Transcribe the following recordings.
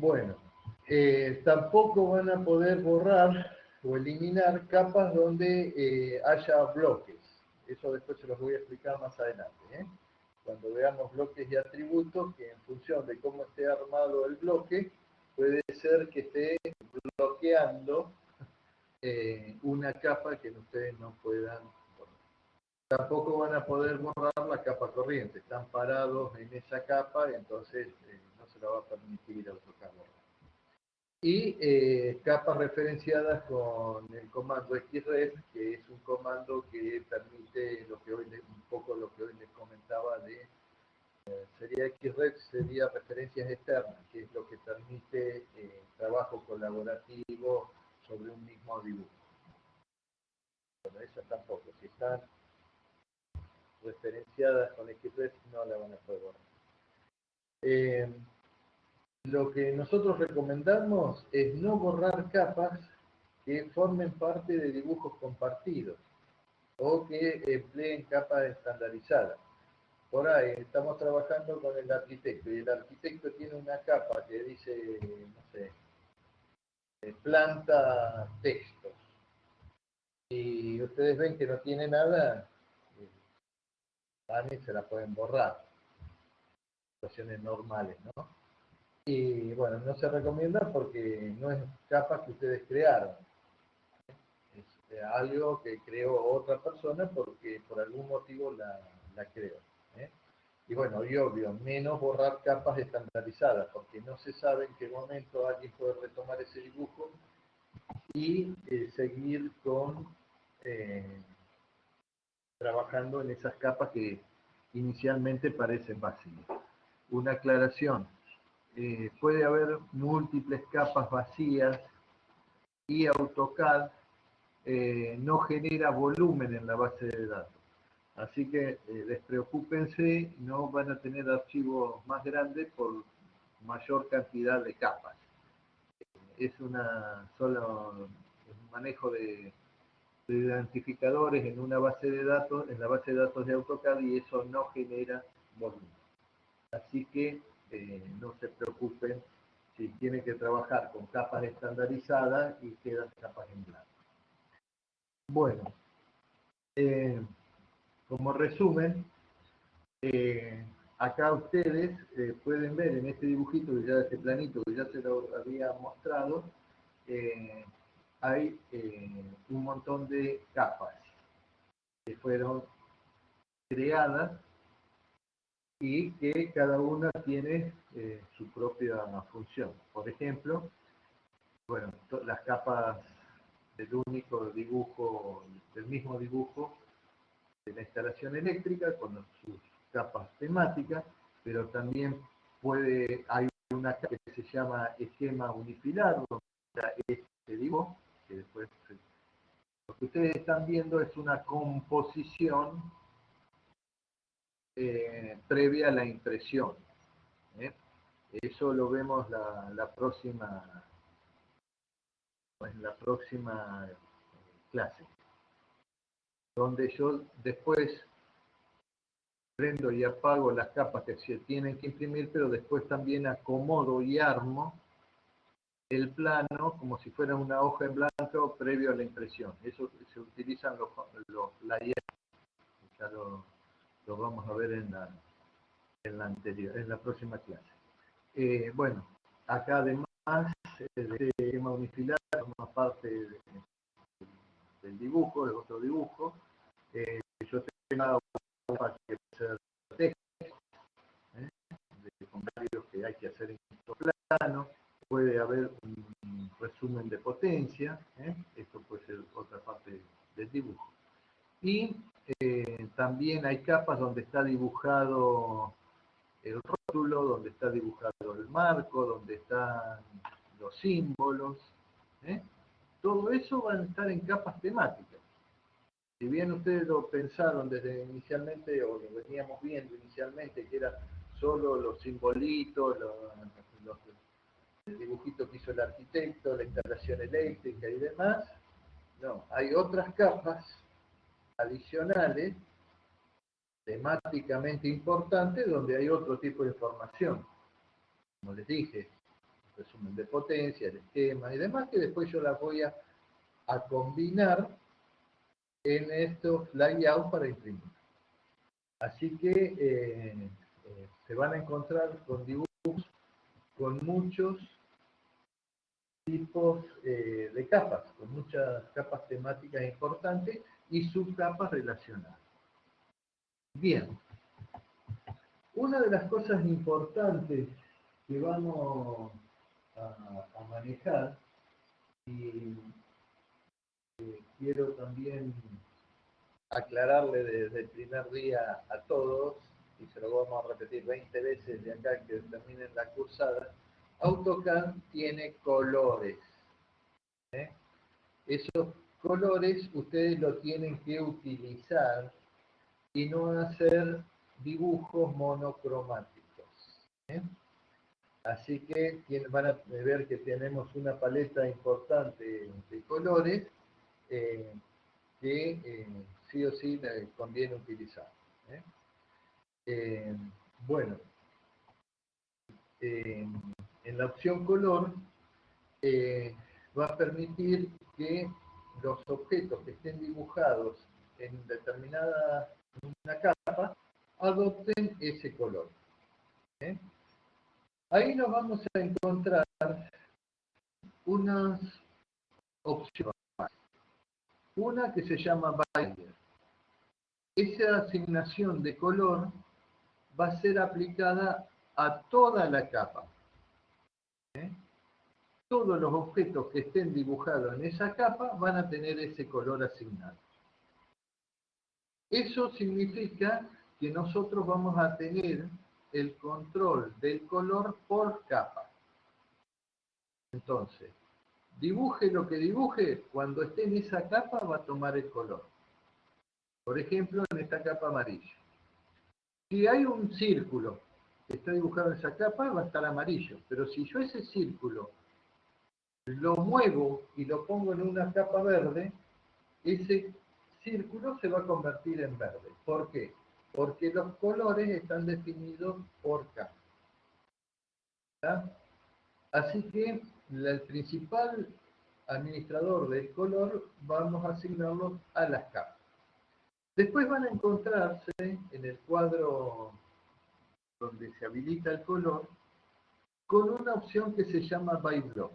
Bueno, tampoco van a poder borrar o eliminar capas donde haya bloques. Eso después se los voy a explicar más adelante, ¿eh? Cuando veamos bloques y atributos, que en función de cómo esté armado el bloque, puede ser que esté bloqueando una capa que ustedes no puedan borrar. Tampoco van a poder borrar la capa corriente. Están parados en esa capa, entonces no se la va a permitir AutoCAD borrar. Y capas referenciadas con el comando xref, que es un comando que permite lo que hoy un poco lo que hoy les comentaba de sería xref, sería referencias externas, que es lo que permite trabajo colaborativo sobre un mismo dibujo. Bueno, esas tampoco, si están referenciadas con xref no la van a poder borrar. Lo que nosotros recomendamos es no borrar capas que formen parte de dibujos compartidos o que empleen capas estandarizadas. Por ahí estamos trabajando con el arquitecto y el arquitecto tiene una capa que dice, no sé, planta textos. Y ustedes ven que no tiene nada, también se la pueden borrar. Situaciones normales, ¿no? Y bueno, no se recomienda porque no es capa que ustedes crearon. Es algo que creó otra persona porque por algún motivo la creó. ¿eh? Y bueno, y obvio, menos borrar capas estandarizadas, porque no se sabe en qué momento alguien puede retomar ese dibujo y seguir con trabajando en esas capas que inicialmente parecen vacías. Una aclaración, puede haber múltiples capas vacías y AutoCAD no genera volumen en la base de datos. Así que despreocúpense, no van a tener archivos más grandes por mayor cantidad de capas. Es solo un manejo de identificadores en una base de datos, en la base de datos de AutoCAD, y eso no genera volumen. Así que no se preocupen si tienen que trabajar con capas estandarizadas y quedan capas en blanco. Bueno, como resumen, acá ustedes pueden ver en este dibujito, este planito que ya se lo había mostrado, hay un montón de capas que fueron creadas y que cada una tiene su propia función. Por ejemplo, bueno, las capas del único dibujo, del mismo dibujo de la instalación eléctrica con sus capas temáticas, pero también hay una capa que se llama esquema unifilar, donde está este dibujo, que después lo que ustedes están viendo es una composición previa a la impresión. Eso lo vemos en la próxima clase, donde yo después prendo y apago las capas que se tienen que imprimir, pero después también acomodo y armo el plano como si fuera una hoja en blanco previo a la impresión. Eso se utilizan los layers, ya lo vamos a ver en la próxima clase. Bueno, acá además del esquema unifilar, forma parte del dibujo, de otro dibujo. Yo tengo una que hacer texto, de comentarios que hay que hacer en estos planos. Puede haber un resumen de potencia, esto puede ser otra parte del dibujo. Y también hay capas donde está dibujado el rótulo, donde está dibujado el marco, donde están los símbolos. Todo eso va a estar en capas temáticas. Si bien ustedes lo pensaron desde inicialmente, o lo veníamos viendo inicialmente, que era solo los simbolitos, el dibujito que hizo el arquitecto, la instalación eléctrica y demás, no, hay otras capas adicionales, temáticamente importantes, donde hay otro tipo de información. Como les dije, resumen de potencia, el esquema y demás, que después yo las voy a combinar en estos layouts para imprimir. Así que se van a encontrar con dibujos con muchos tipos de capas, con muchas capas temáticas importantes y subcapas relacionadas. Bien, una de las cosas importantes que vamos a manejar, y quiero también aclararle desde el primer día a todos, y se lo vamos a repetir 20 veces de acá que terminen la cursada, AutoCAD tiene colores. Esos colores ustedes lo tienen que utilizar y no hacer dibujos monocromáticos. Así que van a ver que tenemos una paleta importante de colores que sí o sí conviene utilizar. Bueno, en la opción color va a permitir que los objetos que estén dibujados en determinada una capa adopten ese color. Ahí nos vamos a encontrar unas opciones. Una que se llama Bayer. Esa asignación de color va a ser aplicada a toda la capa. Todos los objetos que estén dibujados en esa capa van a tener ese color asignado. Eso significa que nosotros vamos a tener el control del color por capa. Entonces, dibuje lo que dibuje, cuando esté en esa capa va a tomar el color. Por ejemplo, en esta capa amarilla. Si hay un círculo que está dibujado en esa capa, va a estar amarillo. Pero si yo ese círculo lo muevo y lo pongo en una capa verde, ese círculo se va a convertir en verde. ¿Por qué? Porque los colores están definidos por capa. ¿Está? Así que el principal administrador del color vamos a asignarlo a las capas. Después van a encontrarse en el cuadro donde se habilita el color con una opción que se llama By Block.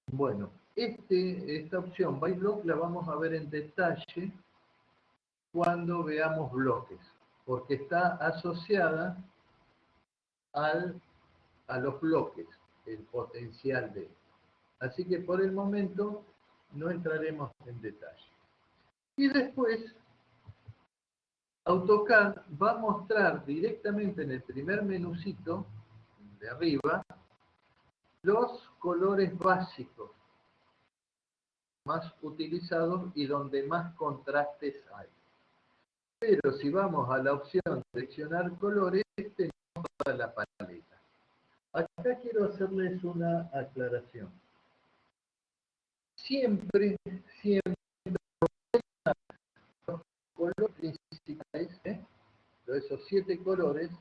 Bueno, esta opción By Block la vamos a ver en detalle cuando veamos bloques, porque está asociada a los bloques, el potencial de. Así que por el momento no entraremos en detalle. Y después, AutoCAD va a mostrar directamente en el primer menucito de arriba los colores básicos más utilizados y donde más contrastes hay. Pero si vamos a la opción seleccionar colores, tenemos toda la paleta. Acá quiero hacerles una aclaración. Siempre los colores principales, esos 7 colores,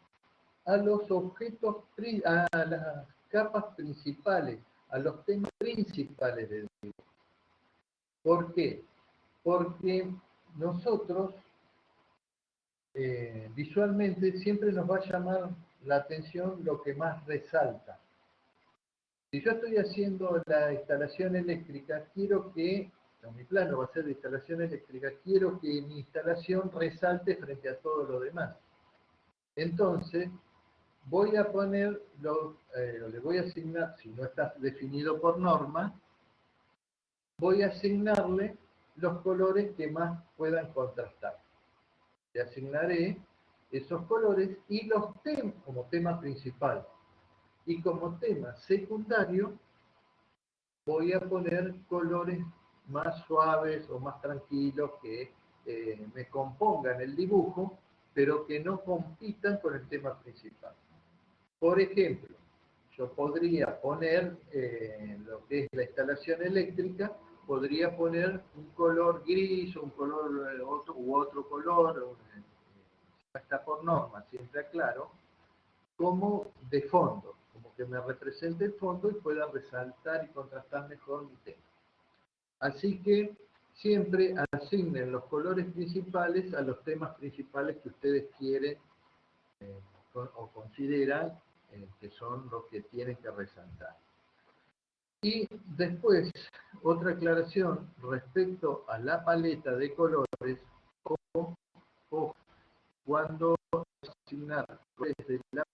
a los objetos, a las capas principales, a los temas principales del dibujo. ¿Por qué? Porque nosotros visualmente siempre nos va a llamar la atención lo que más resalta. Si yo estoy haciendo la instalación eléctrica, quiero que, mi plano va a ser de instalación eléctrica, quiero que mi instalación resalte frente a todo lo demás. Entonces, voy a poner, le voy a asignar, si no está definido por norma, voy a asignarle los colores que más puedan contrastar. Le asignaré esos colores y los temas como tema principal. Y como tema secundario, voy a poner colores más suaves o más tranquilos que me compongan el dibujo, pero que no compitan con el tema principal. Por ejemplo, yo podría poner lo que es la instalación eléctrica, podría poner un color gris o un color otro color, está por norma, siempre aclaro, como de fondo, como que me represente el fondo y pueda resaltar y contrastar mejor mi tema. Así que siempre asignen los colores principales a los temas principales que ustedes quieren o consideran que son los que tienen que resaltar. Y después, otra aclaración respecto a la paleta de colores o cuando asignar colores de la,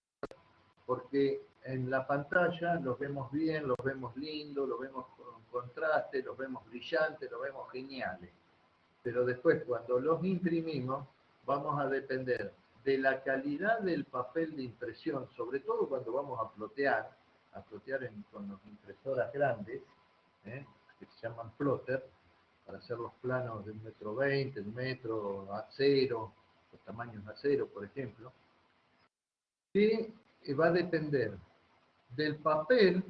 porque en la pantalla los vemos bien, los vemos lindos, los vemos con contraste, los vemos brillantes, los vemos geniales. Pero después, cuando los imprimimos, vamos a depender de la calidad del papel de impresión, sobre todo cuando vamos a plotear con las impresoras grandes, que se llaman plotter, para hacer los planos de 1,20 m, 1 metro, A0, los tamaños A0, por ejemplo, que va a depender del papel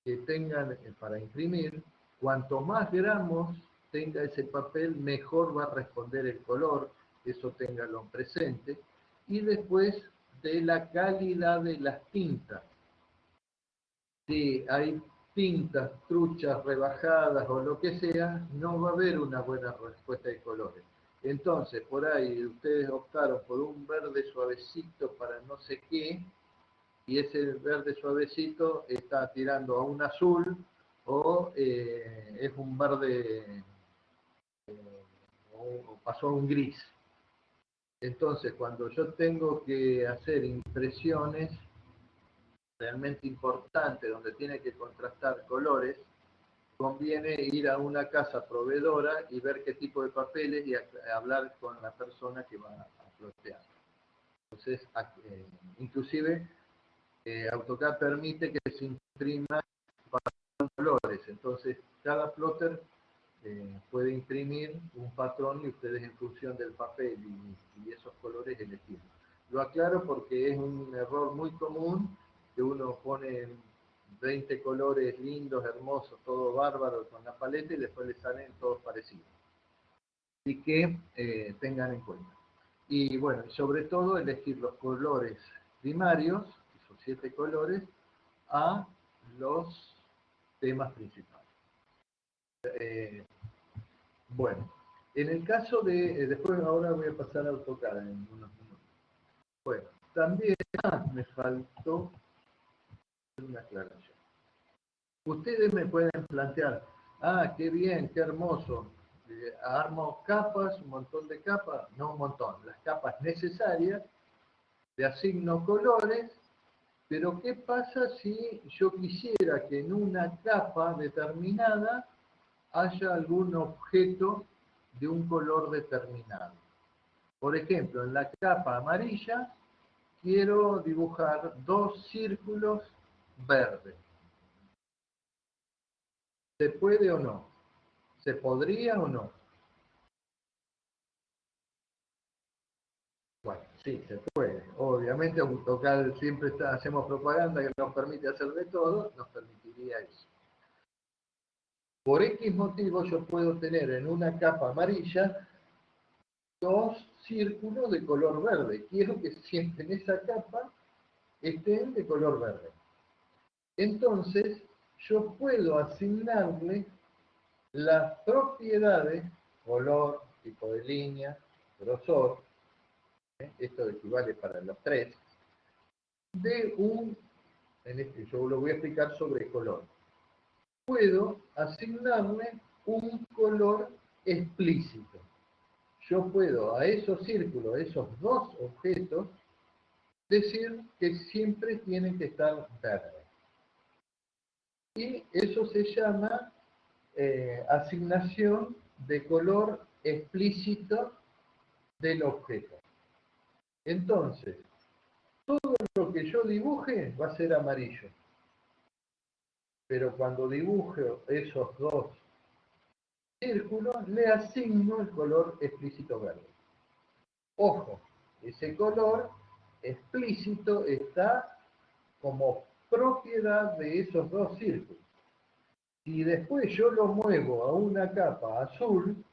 que tengan para imprimir. Cuanto más gramos tenga ese papel, mejor va a responder el color, eso téngalo presente, y después de la calidad de las tintas. Si hay tintas truchas, rebajadas o lo que sea, no va a haber una buena respuesta de colores. Entonces, por ahí ustedes optaron por un verde suavecito para no sé qué, y ese verde suavecito está tirando a un azul o es un verde o pasó a un gris. Entonces, cuando yo tengo que hacer impresiones realmente importantes, donde tiene que contrastar colores, conviene ir a una casa proveedora y ver qué tipo de papeles y hablar con la persona que va a plotear. Entonces, inclusive, AutoCAD permite que se imprima patrón colores. Entonces, cada plotter puede imprimir un patrón y ustedes en función del papel y esos colores elegir. Lo aclaro porque es un error muy común que uno pone 20 colores lindos, hermosos, todo bárbaro con la paleta y después le salen todos parecidos. Así que tengan en cuenta. Y bueno, sobre todo elegir los colores primarios, que son 7 colores, a los temas principales. Bueno, en el caso de, después ahora voy a pasar a AutoCAD en unos minutos. Bueno, también me faltó una aclaración. Ustedes me pueden plantear, qué bien, qué hermoso, armo capas, un montón de capas, no un montón, las capas necesarias, le asigno colores, pero ¿qué pasa si yo quisiera que en una capa determinada haya algún objeto de un color determinado? Por ejemplo, en la capa amarilla quiero dibujar 2 círculos verdes. ¿Se puede o no? ¿Se podría o no? Bueno, sí, se puede. Obviamente, AutoCAD siempre hacemos propaganda que nos permite hacer de todo, nos permitiría eso. Por X motivo yo puedo tener en una capa amarilla 2 círculos de color verde. Quiero que siempre en esa capa estén de color verde. Entonces, yo puedo asignarle las propiedades, color, tipo de línea, grosor, esto equivale para los 3, de yo lo voy a explicar sobre color. Puedo asignarle un color explícito. Yo puedo a esos círculos, a esos 2 objetos, decir que siempre tienen que estar verdes. Y eso se llama asignación de color explícito del objeto. Entonces, todo lo que yo dibuje va a ser amarillo. Pero cuando dibuje esos 2 círculos, le asigno el color explícito verde. Ojo, ese color explícito está como propiedad de esos 2 círculos. Si después yo lo muevo a una capa azul,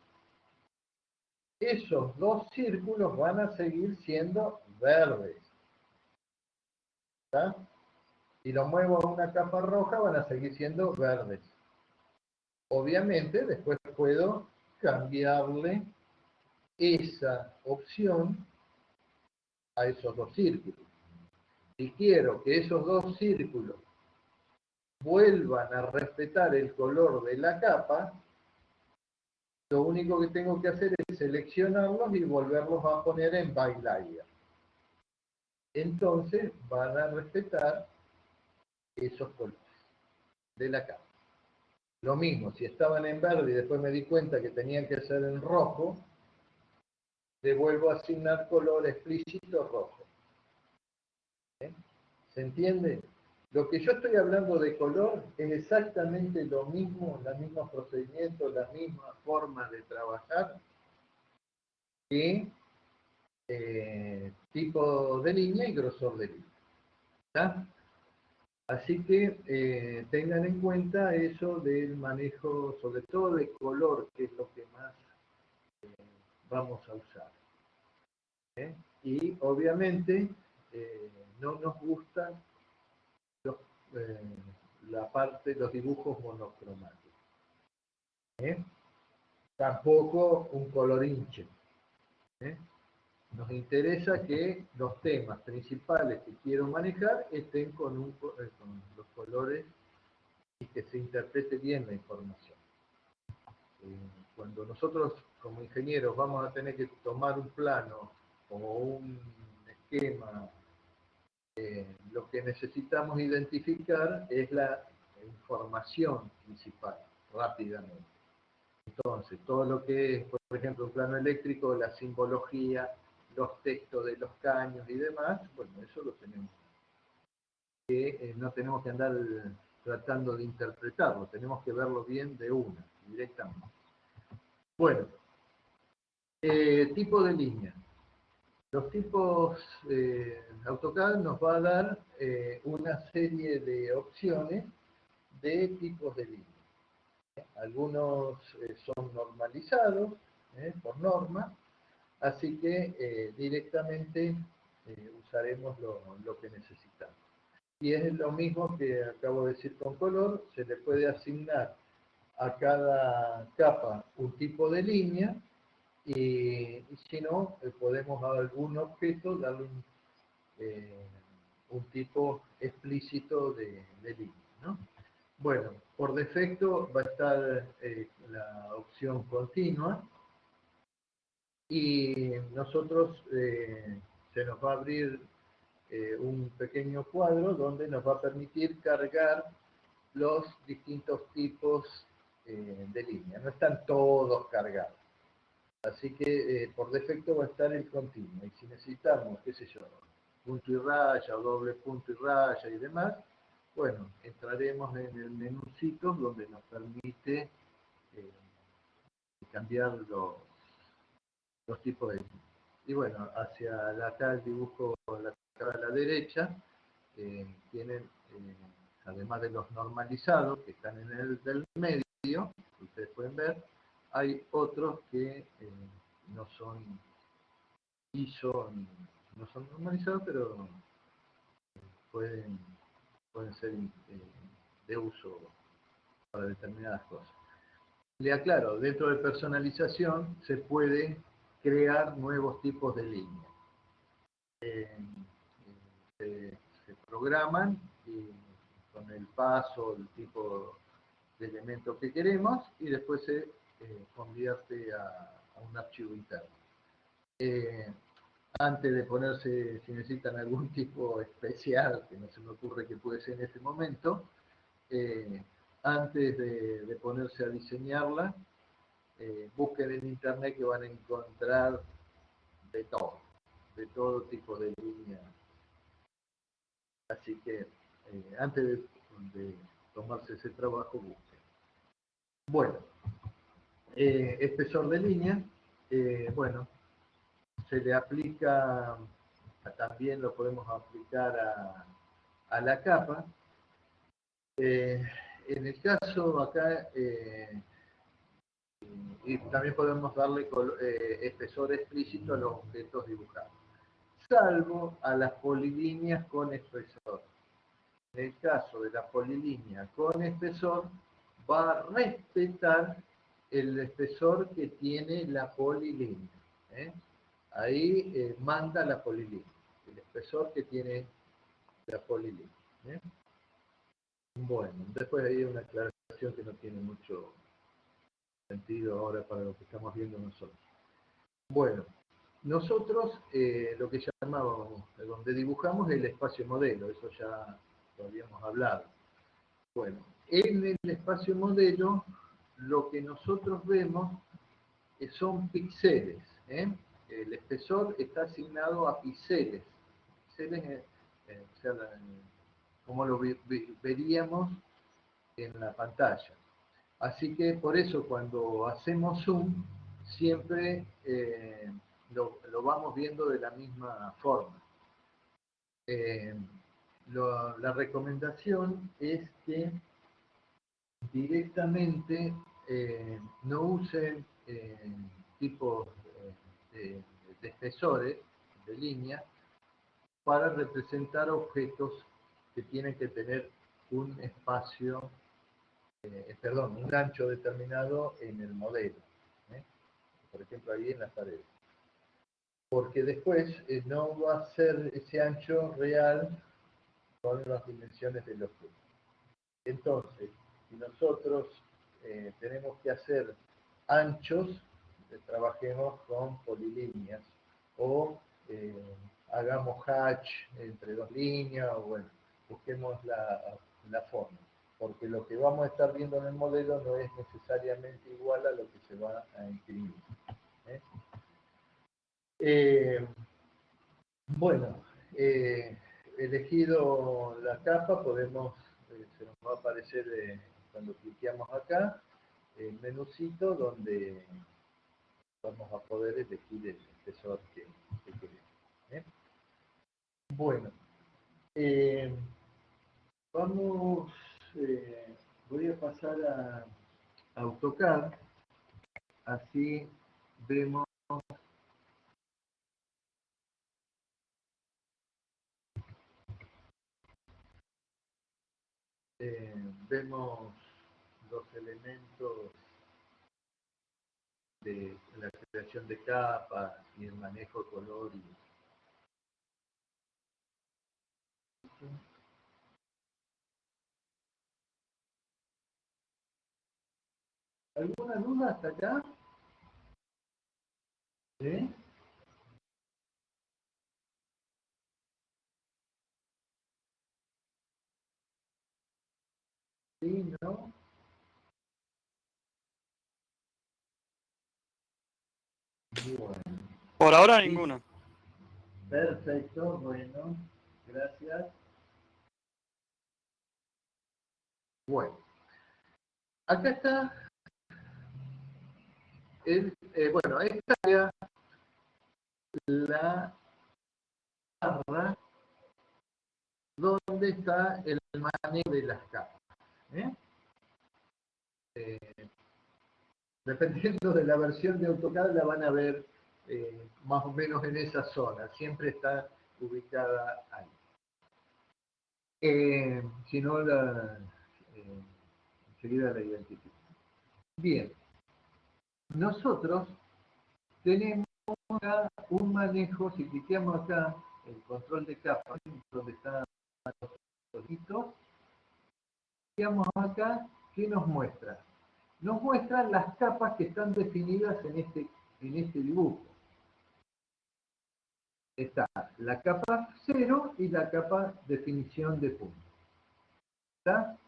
esos 2 círculos van a seguir siendo verdes. ¿Está? Si lo muevo a una capa roja, van a seguir siendo verdes. Obviamente, después puedo cambiarle esa opción a esos dos círculos. Si quiero que esos dos círculos vuelvan a respetar el color de la capa, lo único que tengo que hacer es seleccionarlos y volverlos a poner en bylayer. Entonces van a respetar esos colores de la capa. Lo mismo, si estaban en verde y después me di cuenta que tenían que ser en rojo, le vuelvo a asignar color explícito rojo. ¿Eh? ¿Se entiende? Lo que yo estoy hablando de color es exactamente lo mismo, los mismos procedimientos, la misma forma de trabajar que tipo de línea y grosor de línea. ¿Está? Así que tengan en cuenta eso del manejo, sobre todo de color, que es lo que más vamos a usar. Y obviamente no nos gustan los dibujos monocromáticos. Tampoco un color hinche. Nos interesa que los temas principales que quiero manejar estén con los colores y que se interprete bien la información. Cuando nosotros como ingenieros vamos a tener que tomar un plano o un esquema, lo que necesitamos identificar es la información principal, rápidamente. Entonces, todo lo que es, por ejemplo, un plano eléctrico, la simbología, los textos de los caños y demás, bueno, eso lo tenemos. No tenemos que andar tratando de interpretarlo, tenemos que verlo bien de una, directamente. Bueno, tipo de línea. Los tipos AutoCAD nos va a dar una serie de opciones de tipos de línea. Algunos son normalizados por norma, así que directamente usaremos lo que necesitamos. Y es lo mismo que acabo de decir con color, se le puede asignar a cada capa un tipo de línea y si no, podemos a algún objeto darle un tipo explícito de línea, ¿no? Bueno, por defecto va a estar la opción continua y nosotros se nos va a abrir un pequeño cuadro donde nos va a permitir cargar los distintos tipos de línea. No están todos cargados. Así que por defecto va a estar el continuo. Y si necesitamos, qué sé yo, punto y raya o doble punto y raya y demás, bueno, entraremos en el menucito donde nos permite cambiar los tipos de línea. Y bueno, hacia acá el dibujo a la derecha, tienen, además de los normalizados que están en el del medio, ustedes pueden ver, hay otros que no son ISO, no son normalizados, pero pueden ser de uso para determinadas cosas. Le aclaro, dentro de personalización se puede crear nuevos tipos de líneas. Se programan y con el paso, el tipo de elemento que queremos y después se convierte a un archivo interno. Antes de ponerse, si necesitan algún tipo especial, que no se me ocurre que puede ser en este momento, antes de ponerse a diseñarla, busquen en internet que van a encontrar de todo tipo de línea. Así que antes de tomarse ese trabajo, busquen. Bueno, espesor de línea, bueno, se le aplica, también lo podemos aplicar a la capa. En el caso acá, y también podemos darle espesor explícito a los objetos dibujados, salvo a las polilíneas con espesor. en el caso de la polilínea con espesor, va a respetar el espesor que tiene la polilínea. Ahí manda la polilínea, el espesor que tiene la polilínea. Bueno, después hay una aclaración que no tiene mucho sentido ahora para lo que estamos viendo nosotros. Bueno, nosotros lo que llamamos, donde dibujamos el espacio modelo, eso ya lo habíamos hablado. Bueno, en el espacio modelo lo que nosotros vemos son píxeles. El espesor está asignado a píxeles. Píxeles, o sea, como lo veríamos en la pantalla. Así que por eso cuando hacemos zoom, siempre lo vamos viendo de la misma forma. La recomendación es que directamente no usen tipos de espesores, de línea, para representar objetos que tienen que tener un espacio, un ancho determinado en el modelo. Por ejemplo, ahí en las paredes. Porque después no va a ser ese ancho real con las dimensiones del objeto. Entonces, si nosotros tenemos que hacer anchos, trabajemos con polilíneas o hagamos hatch entre dos líneas, o bueno, busquemos la forma, porque lo que vamos a estar viendo en el modelo no es necesariamente igual a lo que se va a imprimir. Bueno, elegido la capa, podemos, se nos va a aparecer cuando cliqueamos acá, el menucito donde vamos a poder elegir el espesor que queremos. Bueno, vamos, voy a pasar a AutoCAD, así vemos vemos los elementos de la creación de capas y el manejo de color. ¿Alguna duda hasta acá? ¿Sí? ¿Sí? ¿No? Bueno. Por ahora Sí. ninguna. Perfecto, bueno, gracias. Bueno, acá está bueno, esta es la barra donde está el manejo de las capas. Dependiendo de la versión de AutoCAD la van a ver más o menos en esa zona, siempre está ubicada ahí. Si no, enseguida la identifico. Bien, nosotros tenemos acá un manejo, si cliqueamos acá, el control de capas, donde están los ojitos, cliqueamos acá, ¿qué nos muestra? Nos muestra las capas que están definidas en este dibujo. Está la capa 0 y la capa definición de punto. ¿Está?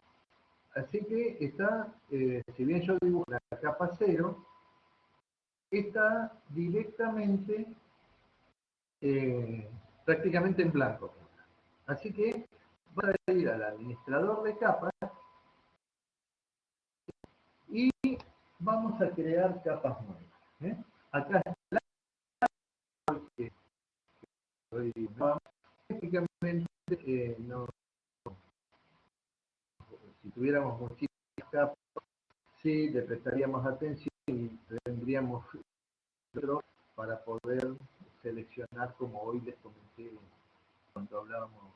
Así que está, si bien yo dibujo la capa 0, está directamente, prácticamente en blanco. Así que voy a ir al administrador de capas y vamos a crear capas nuevas. Acá está la que prácticamente no, si tuviéramos muchísimas capas, sí le prestaríamos atención y tendríamos filtros para poder seleccionar, como hoy les comenté cuando hablábamos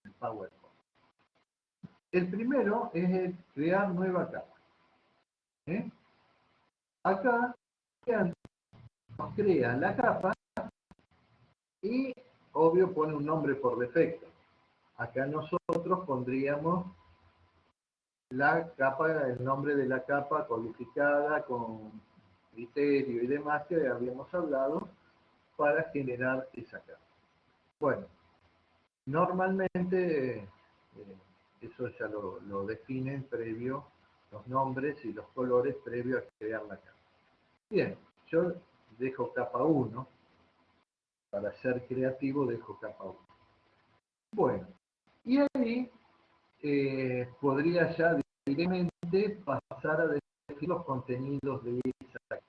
del PowerPoint. El primero es el crear nueva capa. Acá nos crea la capa y obvio pone un nombre por defecto. Acá nosotros pondríamos la capa, el nombre de la capa codificada con criterio y demás que habíamos hablado para generar esa capa. Bueno, normalmente eso ya lo definen previo, los nombres y los colores previo a crear la capa. Bien, yo dejo capa 1, para ser creativo dejo capa 1. Bueno, y ahí podría ya directamente pasar a definir los contenidos de esa capa,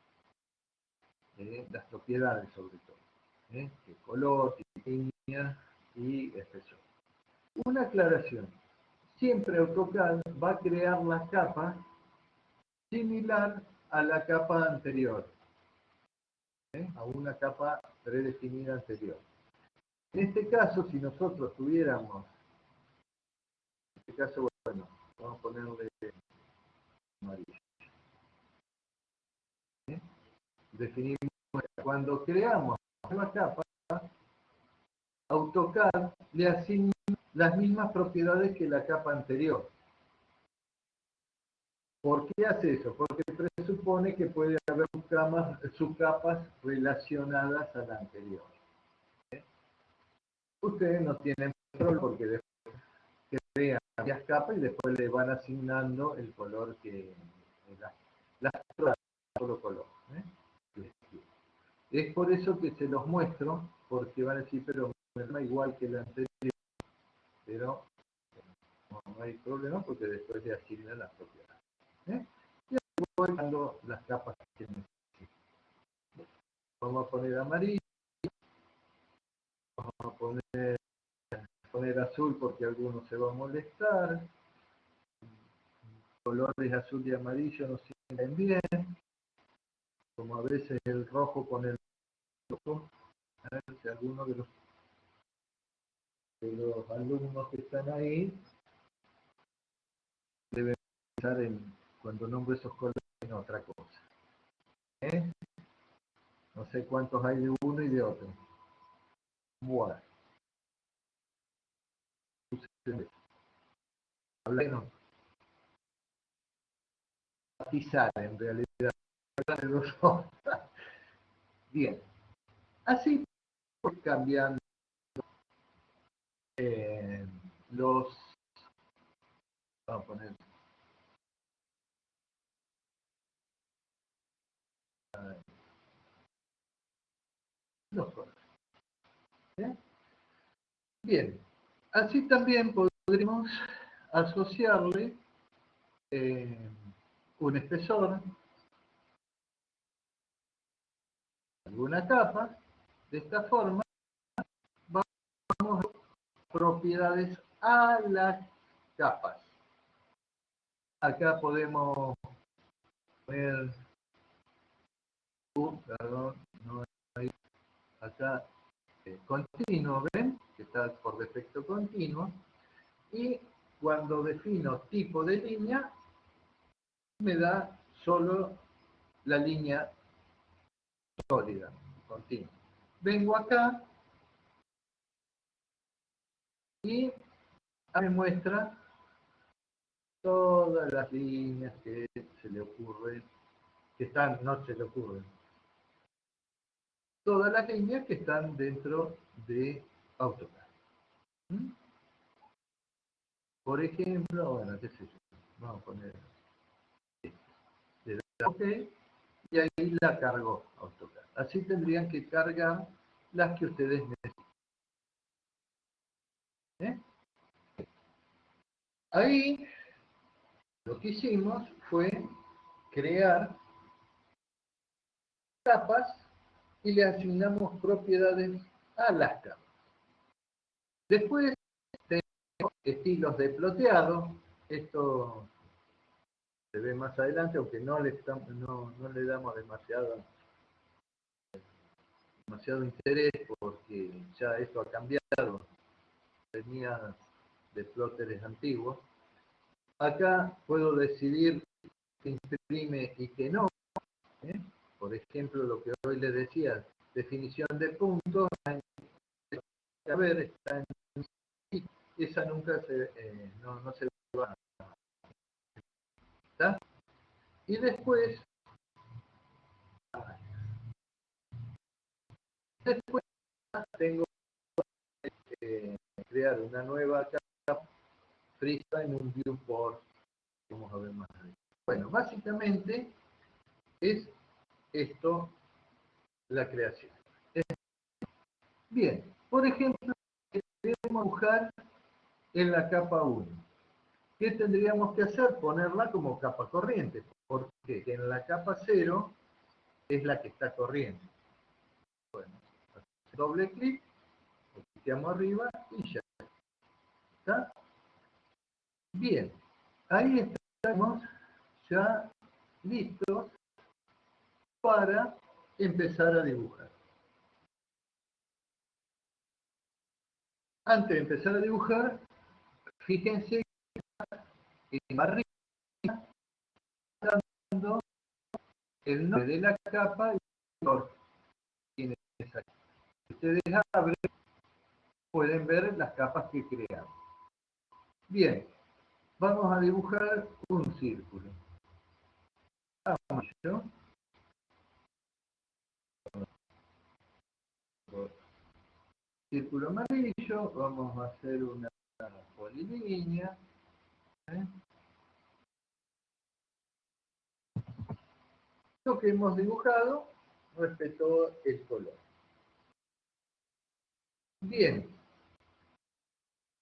las propiedades sobre todo, el color, línea y espesor. Una aclaración, siempre AutoCAD va a crear la capa similar a la capa anterior, a una capa predefinida anterior. En este caso, si nosotros tuviéramos, en este caso, bueno, vamos a ponerle amarillo. Definimos, cuando creamos la nueva capa, AutoCAD le asigna las mismas propiedades que la capa anterior. ¿Por qué hace eso? Porque presupone que puede haber subcapas relacionadas a la anterior. Ustedes no tienen problema porque después crean varias capas y después le van asignando el color que las solo color. Es por eso que se los muestro, porque van a decir, pero me da igual que la anterior, pero no hay problema porque después le asignan las propiedades. Y ahí voy dando las capas que necesito. Vamos a poner amarillo, vamos a poner azul porque alguno se va a molestar. Colores azul y amarillo nos sirven bien, como a veces el rojo con el rojo. A ver si alguno de los alumnos que están ahí deben pensar en, cuando nombro esos colores, en otra cosa. No sé cuántos hay de uno y de otro. Bueno, hablemos. Batizar en realidad. Bien, así cambian los, vamos a poner, los colores. Bien, así también podremos asociarle un espesor, alguna capa. De esta forma vamos a ver propiedades a las capas. Acá podemos poner, perdón, no hay, acá continuo, ¿ven? Que está por defecto continuo. Y cuando defino tipo de línea, me da solo la línea sólida, continua. Vengo acá y me muestra todas las líneas que se le ocurren, que están, no se le ocurren, todas las líneas que están dentro de AutoCAD. Por ejemplo, bueno, qué sé yo, vamos a poner le da OK y ahí la cargó AutoCAD. Así tendrían que cargar las que ustedes necesitan. Ahí lo que hicimos fue crear capas y le asignamos propiedades a las capas. Después tenemos estilos de ploteado. Esto se ve más adelante, aunque no le damos demasiado interés porque ya esto ha cambiado. Tenía de plotters antiguos. Acá puedo decidir que imprime y que no. Por ejemplo, lo que hoy les decía, definición de puntos, a ver, está en esa nunca no se va a... ¿Está? Y después tengo que crear una nueva capa frisa en un viewport. Vamos a ver más ahí. Bueno, básicamente es esto la creación. Bien, por ejemplo, queremos dibujar en la capa 1. ¿Qué tendríamos que hacer? Ponerla como capa corriente, porque en la capa 0 es la que está corriente. Bueno, doble clic, cliqueamos arriba y ya está. Bien, ahí estamos ya listos para empezar a dibujar. Antes de empezar a dibujar, fíjense que en arriba está dando el nombre de la capa y el color que tiene esa capa. Si ustedes abren, pueden ver las capas que creamos. Bien, vamos a dibujar un círculo. Amarillo. Círculo amarillo, vamos a hacer una polilínea. Lo que hemos dibujado respetó el color. Bien,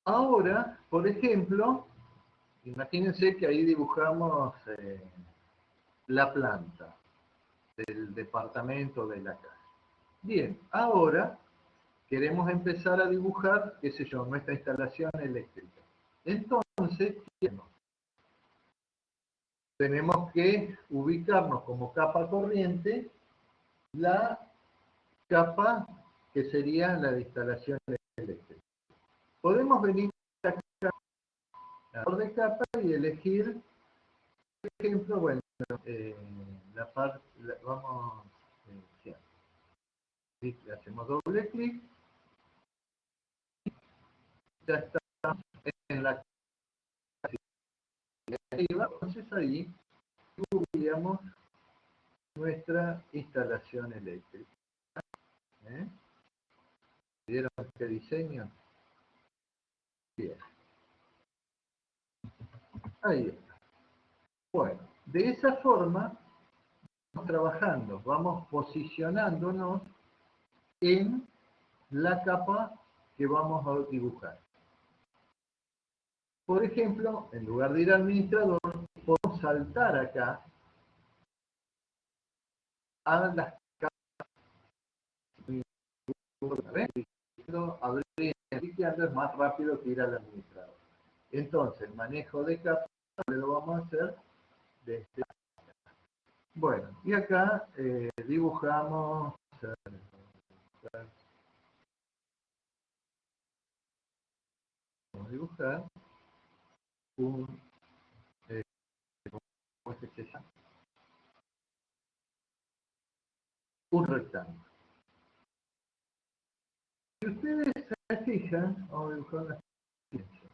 ahora, por ejemplo, imagínense que ahí dibujamos la planta del departamento de la casa. Bien, ahora queremos empezar a dibujar, qué sé yo, nuestra instalación eléctrica. Entonces, tenemos que ubicarnos como capa corriente la capa que sería la de instalación eléctrica. Podemos venir acá a de capa y elegir, por ejemplo, bueno, la parte, vamos, le hacemos doble clic, ya estamos en la arriba, entonces ahí dibujaríamos nuestra instalación eléctrica. ¿Vieron este diseño? Bien. Ahí está. Bueno, de esa forma vamos trabajando, vamos posicionándonos en la capa que vamos a dibujar. Por ejemplo, en lugar de ir al administrador, podemos saltar acá a las capas. Abrir es más rápido que ir al administrador. Entonces, manejo de capas lo vamos a hacer de este lado. Bueno, y acá dibujamos. Vamos a dibujar un rectángulo. Si ustedes se fijan, vamos a dibujar una experiencia.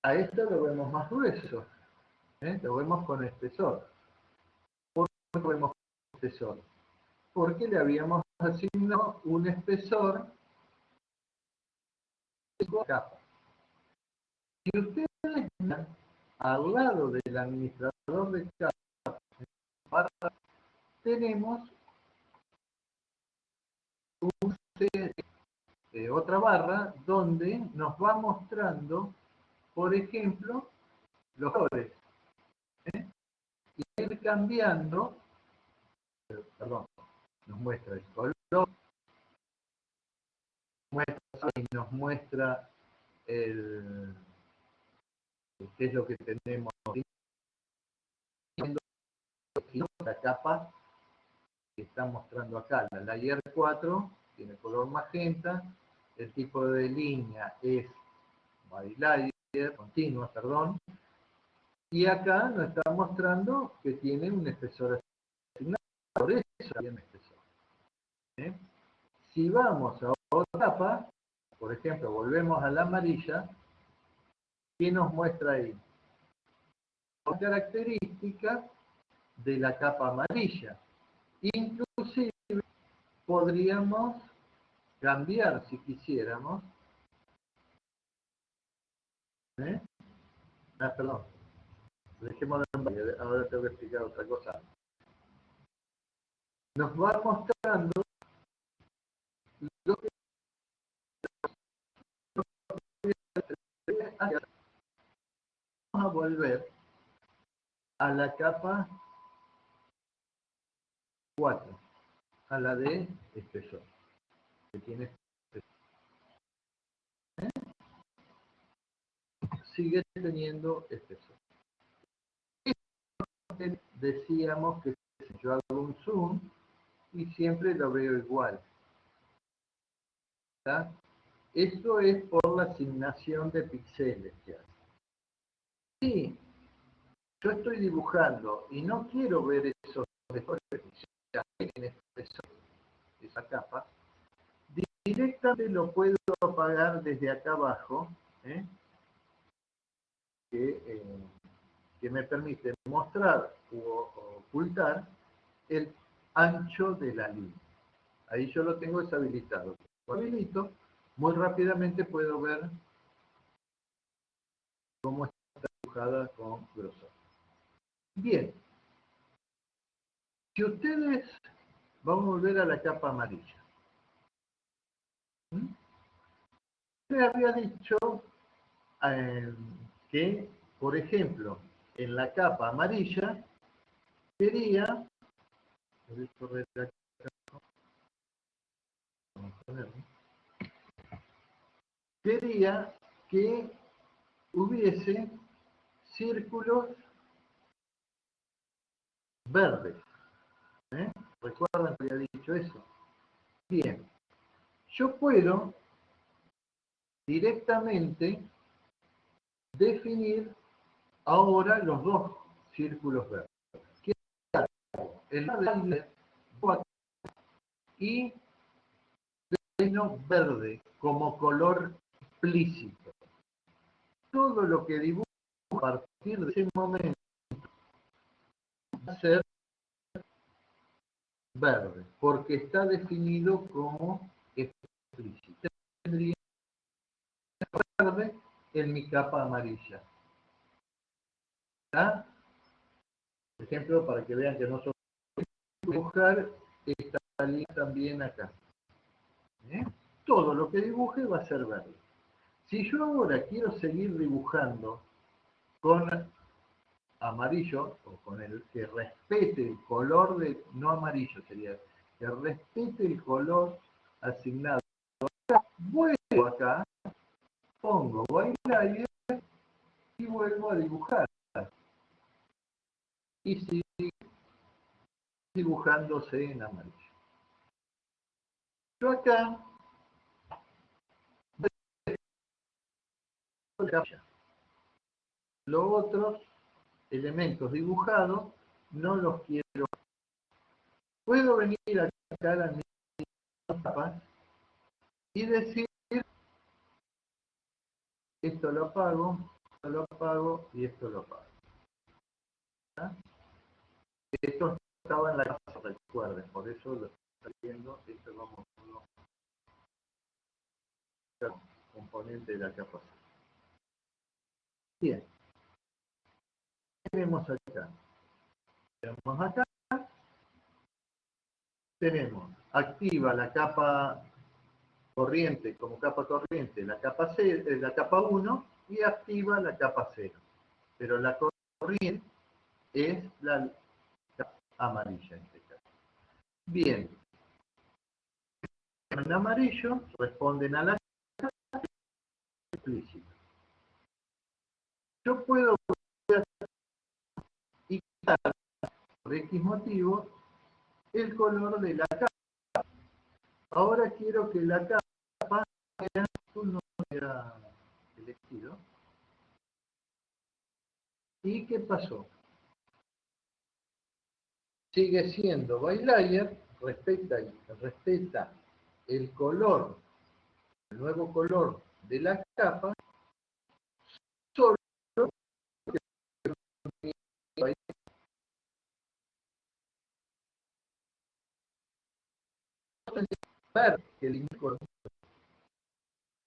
A esto lo vemos más grueso, lo vemos con espesor. ¿Por qué lo vemos con espesor? Porque le habíamos asignado un espesor de capa. Si ustedes ven al lado del administrador de capa, tenemos otra barra donde nos va mostrando, por ejemplo, los colores. Y ir cambiando, perdón, nos muestra el color, nos muestra el qué es lo que tenemos, la capa que está mostrando acá, la layer 4 tiene color magenta, el tipo de línea es bilayer, continua, perdón, y acá nos está mostrando que tiene un espesor asignado, por eso tiene espesor. Si vamos a otra capa, por ejemplo, volvemos a la amarilla, ¿qué nos muestra ahí? Las características de la capa amarilla. Inclusive podríamos cambiar, si quisiéramos, perdón, dejémoslo en valle, ahora tengo que explicar otra cosa. Nos va mostrando lo que vamos a volver a la capa 4, a la de espesor, que tiene espesor. Sigue teniendo espesor. Decíamos que si yo hago un zoom y siempre lo veo igual. ¿Está? Esto es por la asignación de píxeles que hace. Si yo estoy dibujando y no quiero ver esos espesores en esa capa, directamente lo puedo apagar desde acá abajo, que me permite mostrar o ocultar el ancho de la línea. Ahí yo lo tengo deshabilitado. Lo habilito, muy rápidamente puedo ver cómo está dibujada con grosor. Bien, si ustedes, vamos a volver a la capa amarilla. Usted había dicho que, por ejemplo, en la capa amarilla quería, quería que hubiese círculos verdes. ¿Recuerdan que había dicho eso? Bien, yo puedo directamente definir ahora los dos círculos verdes. ¿Qué hago? El verde y el verde como color explícito. Todo lo que dibujo a partir de ese momento va a ser verde, porque está definido como explícito. Tendría verde en mi capa amarilla. ¿Está? Por ejemplo, para que vean que no solo dibujar esta línea también acá. Todo lo que dibuje va a ser verde. Si yo ahora quiero seguir dibujando con amarillo, o con el que respete el color de, no amarillo sería, que respete el color asignado, vuelvo acá, pongo white layer y vuelvo a dibujar. Y sigue dibujándose en amarillo. Yo acá los otros elementos dibujados no los quiero. Puedo venir acá a la capa y decir esto lo apago y esto lo apago. ¿Ah? Esto estaba en la capa, recuerden, por eso lo estoy viendo, esto vamos a componente de la capa. Bien. ¿Qué tenemos acá? Tenemos acá, tenemos activa la capa corriente como capa corriente, la capa 1 y activa la capa 0. Pero la corriente es la capa amarilla en este caso. Bien. En amarillo responden a la capa explícita. Yo puedo quitar por X motivo el color de la capa. Ahora quiero que la capa sea, no era elegido, ¿Y qué pasó? Sigue siendo bylayer, respeta el color, el nuevo color de la capa, solo que ver que el color.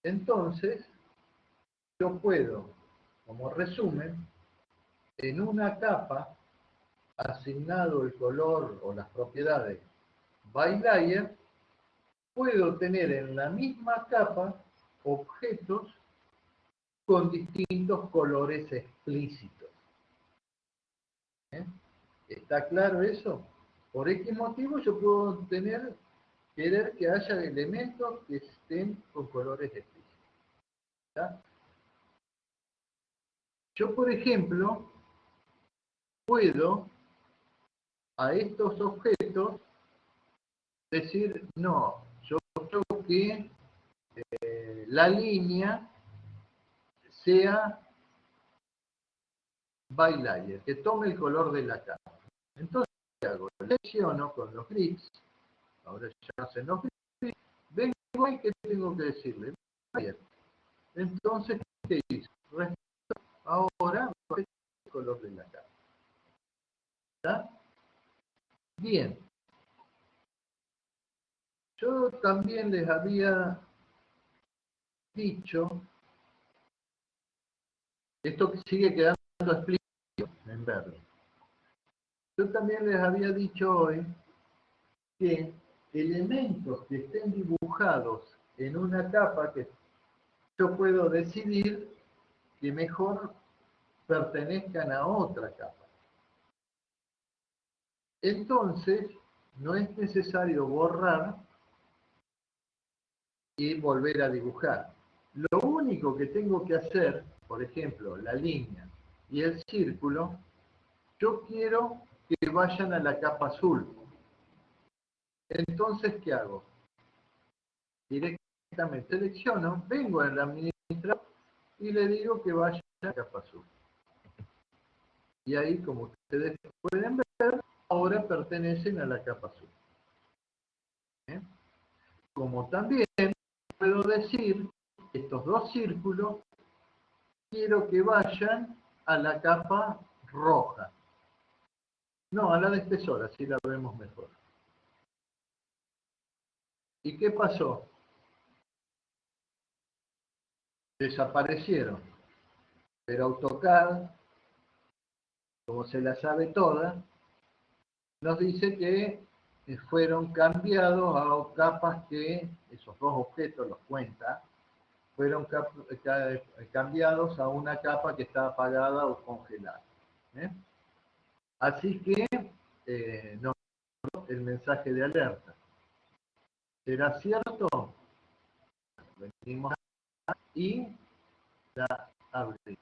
Entonces, yo puedo, como resumen, en una capa, asignado el color o las propiedades bylayer, puedo tener en la misma capa objetos con distintos colores explícitos. ¿Eh? ¿Está claro eso? Por X motivo yo puedo querer que haya elementos que estén con colores explícitos. ¿Está? Yo, por ejemplo, puedo a estos objetos decir, no, yo quiero que la línea sea bylayer, que tome el color de la capa. Entonces, ¿qué hago? Selecciono con los grids, ahora ya hacen los grids, vengo y ¿qué tengo que decirle? Bylayer. Entonces, ¿qué hizo? Ahora el color de la capa. ¿Está? Bien. Yo también les había dicho, esto sigue quedando explícito en verde. Yo también les había dicho hoy que elementos que estén dibujados en una capa que yo puedo decidir que mejor pertenezcan a otra capa. Entonces, no es necesario borrar y volver a dibujar. Lo único que tengo que hacer, por ejemplo, la línea y el círculo, yo quiero que vayan a la capa azul. Entonces, ¿qué hago? Directamente selecciono, vengo al administrador y le digo que vaya a la capa azul. Y ahí, como ustedes pueden ver, ahora pertenecen a la capa azul. ¿Eh? Como también puedo decir, estos dos círculos, quiero que vayan a la capa roja. No, a la de espesor, así la vemos mejor. ¿Y qué pasó? Desaparecieron. Pero AutoCAD, como se la sabe toda, nos dice que fueron cambiados a capas que, esos dos objetos los cuenta, fueron cambiados a una capa que está apagada o congelada. ¿Eh? Así que nos dio el mensaje de alerta. ¿Será cierto? Venimos y la abrimos.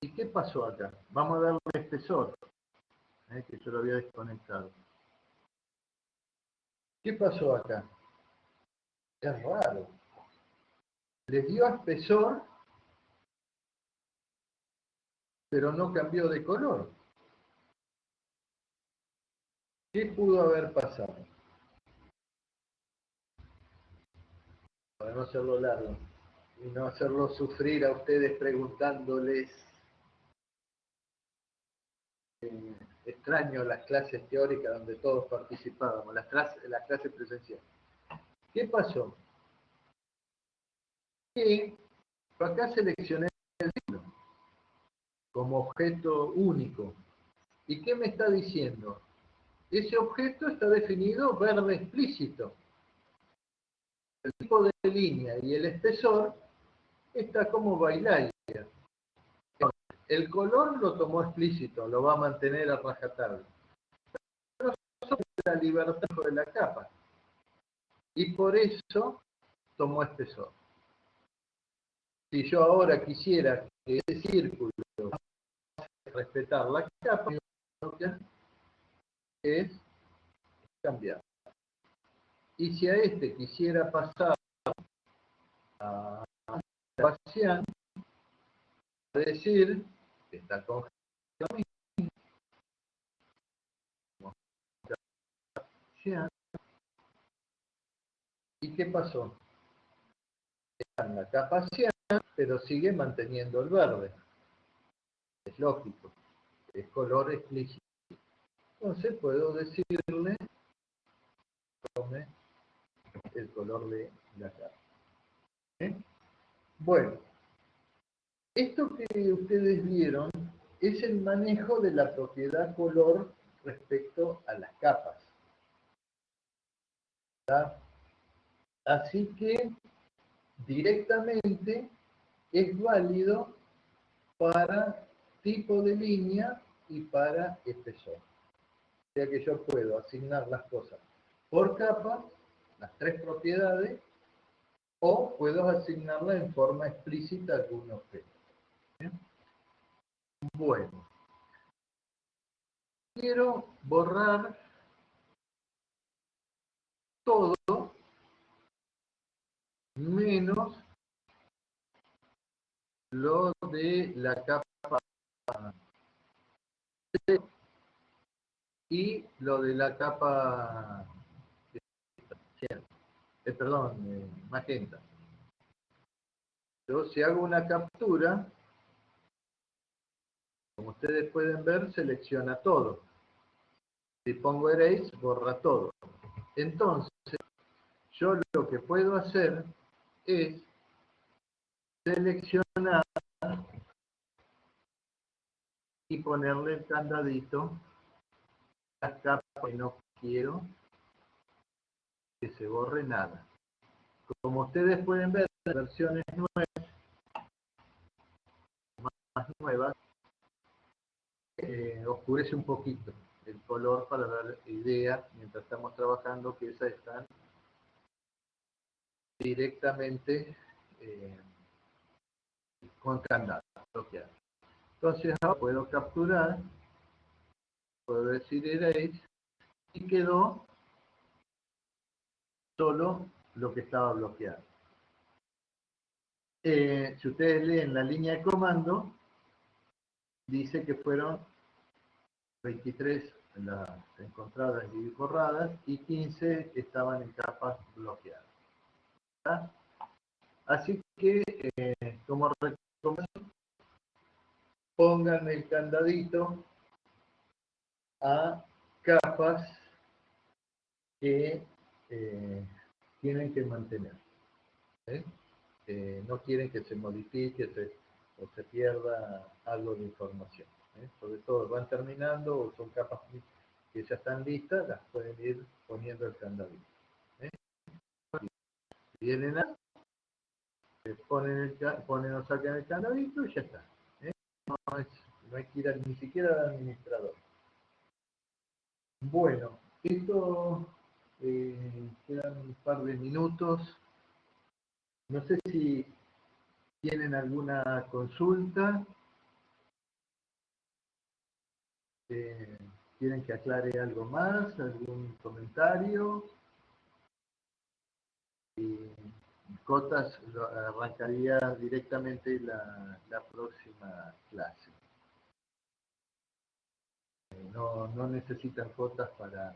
¿Y qué pasó acá? Vamos a darle espesor, que yo lo había desconectado. ¿Qué pasó acá? Es raro. Le dio espesor, pero no cambió de color. ¿Qué pudo haber pasado? Para no hacerlo largo y no hacerlo sufrir a ustedes preguntándoles. Extraño las clases teóricas donde todos participábamos, las clases presenciales. ¿Qué pasó? Que acá seleccioné el signo como objeto único. ¿Y qué me está diciendo? Ese objeto está definido verde explícito. El tipo de línea y el espesor está como bylayer. El color lo tomó explícito, lo va a mantener a rajatabla. Pero sobre la libertad de la capa. Y por eso tomó espesor. Si yo ahora quisiera que ese círculo respetar la capa, lo que hace es cambiar. Y si a este quisiera pasar a Sebastián, decir que está congelado. ¿Y qué pasó? Está en la capa cian, pero sigue manteniendo el verde. Es lógico, es color explícito. Entonces puedo decirle, tome el color de la capa. ¿Eh? Bueno, esto que ustedes vieron es el manejo de la propiedad color respecto a las capas. ¿Está? Así que directamente es válido para tipo de línea y para espesor. O sea que yo puedo asignar las cosas por capas, las tres propiedades, o puedo asignarla en forma explícita a algún objeto. ¿Bien? Bueno, quiero borrar todo menos lo de la capa C y lo de la capa magenta. Yo si hago una captura, como ustedes pueden ver, selecciona todo. Si pongo erase, borra todo. Entonces, yo lo que puedo hacer es seleccionar y ponerle el candadito a las capas que no quiero que se borre nada. Como ustedes pueden ver, las versiones más nuevas oscurece un poquito el color para dar idea, mientras estamos trabajando, que esas están directamente con candado bloqueado. Entonces ahora puedo capturar, puedo decir erase y quedó solo lo que estaba bloqueado. Si ustedes leen la línea de comando, dice que fueron 23 las encontradas y borradas y 15 estaban en capas bloqueadas. ¿Está? Así que, como recomendación, pongan el candadito a capas que tienen que mantener. ¿Eh? No quieren que se modifique o se pierda algo de información. Sobre todo van terminando o son capas que ya están listas, las pueden ir poniendo el candadito. Vienen a, ponen o sacan el candadito y ya está. No hay que ir ni siquiera al administrador. Bueno, esto quedan un par de minutos. No sé si tienen alguna consulta. ¿Quieren que aclare algo más? ¿Algún comentario? Y Cotas arrancaría directamente la próxima clase. No necesitan cotas para